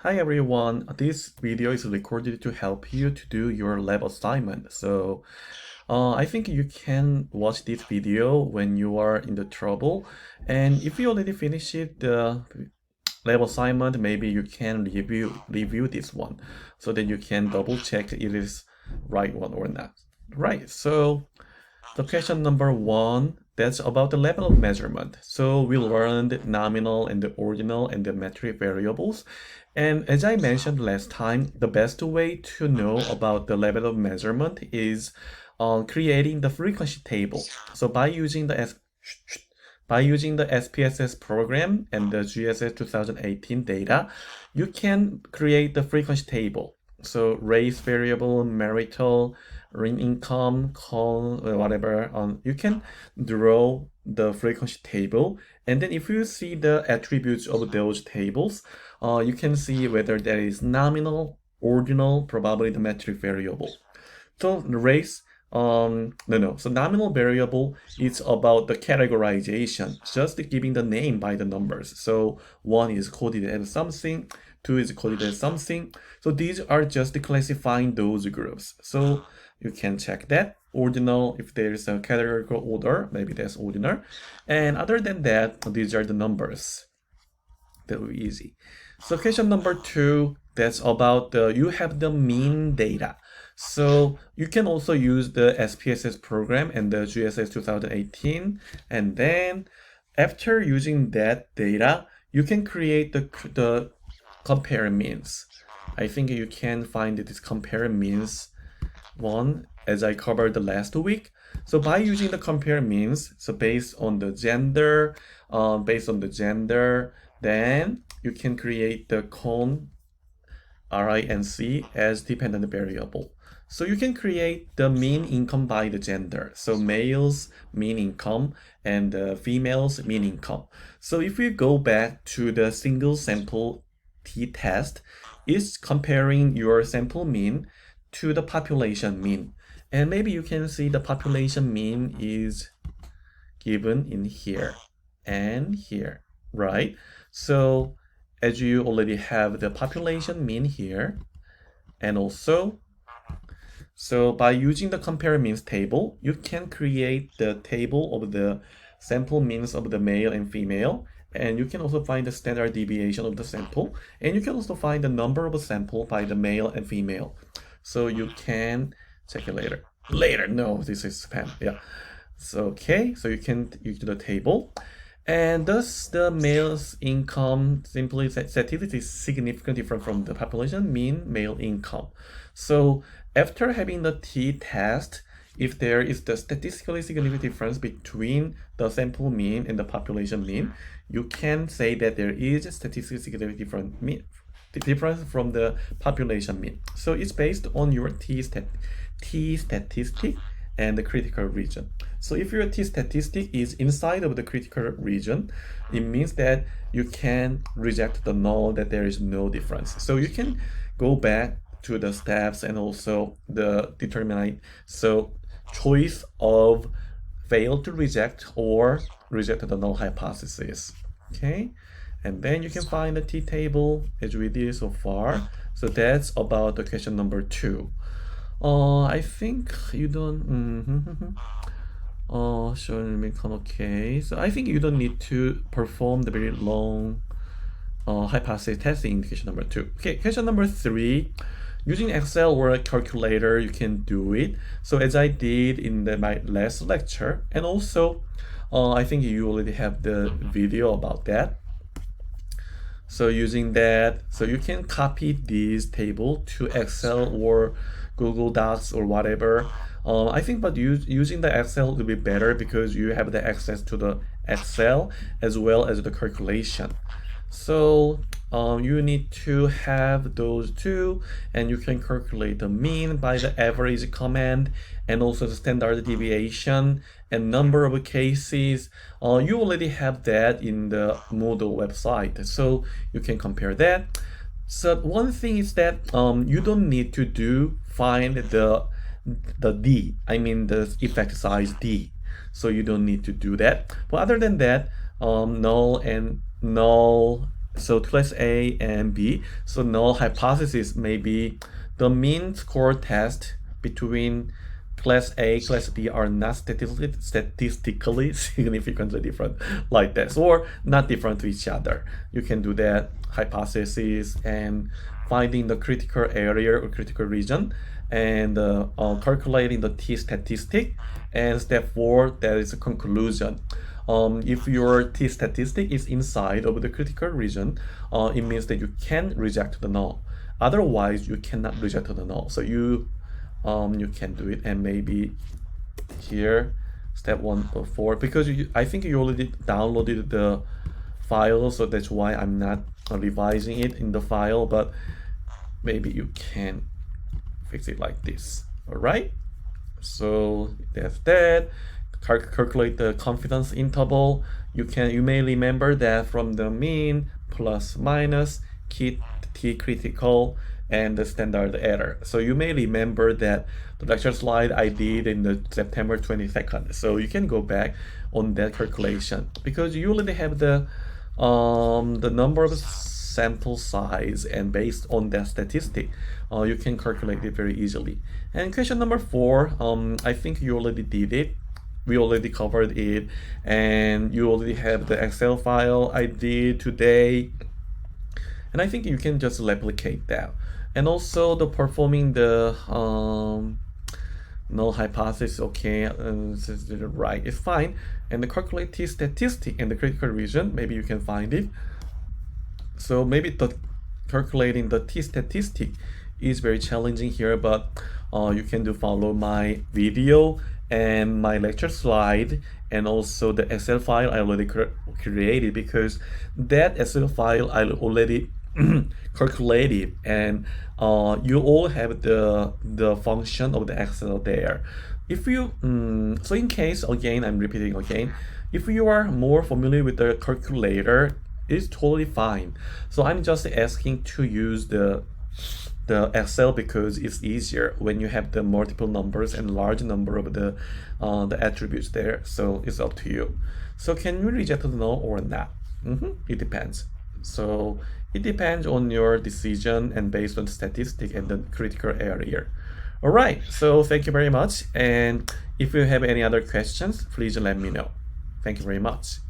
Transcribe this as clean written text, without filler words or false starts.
Hi everyone, this video is recorded to help you to do your lab assignment. I think you can watch this video when you are in the trouble. And if you already finished the lab assignment, maybe you can review this one so that you can double check it is right one or not. Right, so the question number one, that's about the level of measurement. So we learned nominal and the ordinal and the metric variables. And as I mentioned last time, the best way to know about the level of measurement is creating the frequency table. So by using the SPSS program and the GSS 2018 data, you can create the frequency table. So race variable, marital, ring income, call, whatever. You can draw the frequency table, and then if you see the attributes of those tables, you can see whether that is nominal, ordinal, probably the metric variable. So race, no. So nominal variable is about the categorization, just giving the name by the numbers. So one is coded as something, two is coded as something. So these are just classifying those groups. So you can check that. Ordinal, if there's a categorical order, maybe that's ordinal. And other than that, these are the numbers. That will be easy. So question number two, that's about you have the mean data. So you can also use the SPSS program and the GSS 2018. And then after using that data, you can create the compare means. I think you can find this compare means one as I covered the last week. So by using the compare means, so based on the gender, then you can create the cone RINC as dependent variable. So you can create the mean income by the gender. So males mean income and females mean income. So if we go back to the single sample t-test, it's comparing your sample mean to the population mean. And maybe you can see the population mean is given in here and here, right? So as you already have the population mean here, and also, so by using the compare means table, you can create the table of the sample means of the male and female, and you can also find the standard deviation of the sample, and you can also find the number of a sample by the male and female. So you can check it later. No, this is spam. Yeah. So okay, so you can use the table. And thus the male's income simply statistic is significantly different from the population mean male income. So after having the t-test, if there is the statistically significant difference between the sample mean and the population mean, you can say that there is a statistically significant difference from the population mean. So it's based on your t-statistic and the critical region. So if your t-statistic is inside of the critical region, it means that you can reject the null, that there is no difference. So you can go back to the steps and also the determinant. So choice of fail to reject or reject the null hypothesis. Okay, and then you can find the t-table as we did so far. So that's about the question number two. I think you don't. Sure, become okay. So I think you don't need to perform the very long hypothesis testing in question number two. Okay, question number three. Using Excel or a calculator, you can do it. So as I did in my last lecture, and also I think you already have the video about that. So using that, so you can copy this table to Excel or Google Docs or whatever. I think, but using the Excel will be better because you have the access to the Excel as well as the calculation. So you need to have those two, and you can calculate the mean by the average command and also the standard deviation and number of cases. You already have that in the Moodle website, so you can compare that. So one thing is that you don't need to find the D, I mean the effect size D. So you don't need to do that. But other than that, null So class A and B. So null hypothesis may be the mean score test between class A, class B are not statistically significantly different like this, or not different to each other. You can do that hypothesis and finding the critical area or critical region, and calculating the t-statistic. And step 4, that is a conclusion. If your t-statistic is inside of the critical region, it means that you can reject the null. Otherwise, you cannot reject the null. So you can do it, and maybe here, step 1 4, because I think you already downloaded the file, so that's why I'm not revising it in the file, but maybe you can fix it like this. All right, so that's that. Calculate the confidence interval. You may remember that from the mean plus minus t critical and the standard error. So you may remember that the lecture slide I did in the September 22nd. So you can go back on that calculation because you already have the number of sample size, and based on that statistic, you can calculate it very easily. And question number 4, I think you already did it. We already covered it, and you already have the Excel file I did today. And I think you can just replicate that. And also the performing the null hypothesis, okay, right, it's fine. And the calculate t-statistic in the critical region, maybe you can find it. So maybe calculating the t-statistic is very challenging here, but you can follow my video and my lecture slide, and also the Excel file I already created, because that Excel file I already calculated, and you all have the function of the Excel there. If you so in case, again, I'm repeating again, if you are more familiar with the calculator, it's totally fine. So I'm just asking to use the Excel because it's easier when you have the multiple numbers and large number of the attributes there. So it's up to you. So can you reject the null or not? It depends. So it depends on your decision and based on the statistic and the critical area. All right. So thank you very much. And if you have any other questions, please let me know. Thank you very much.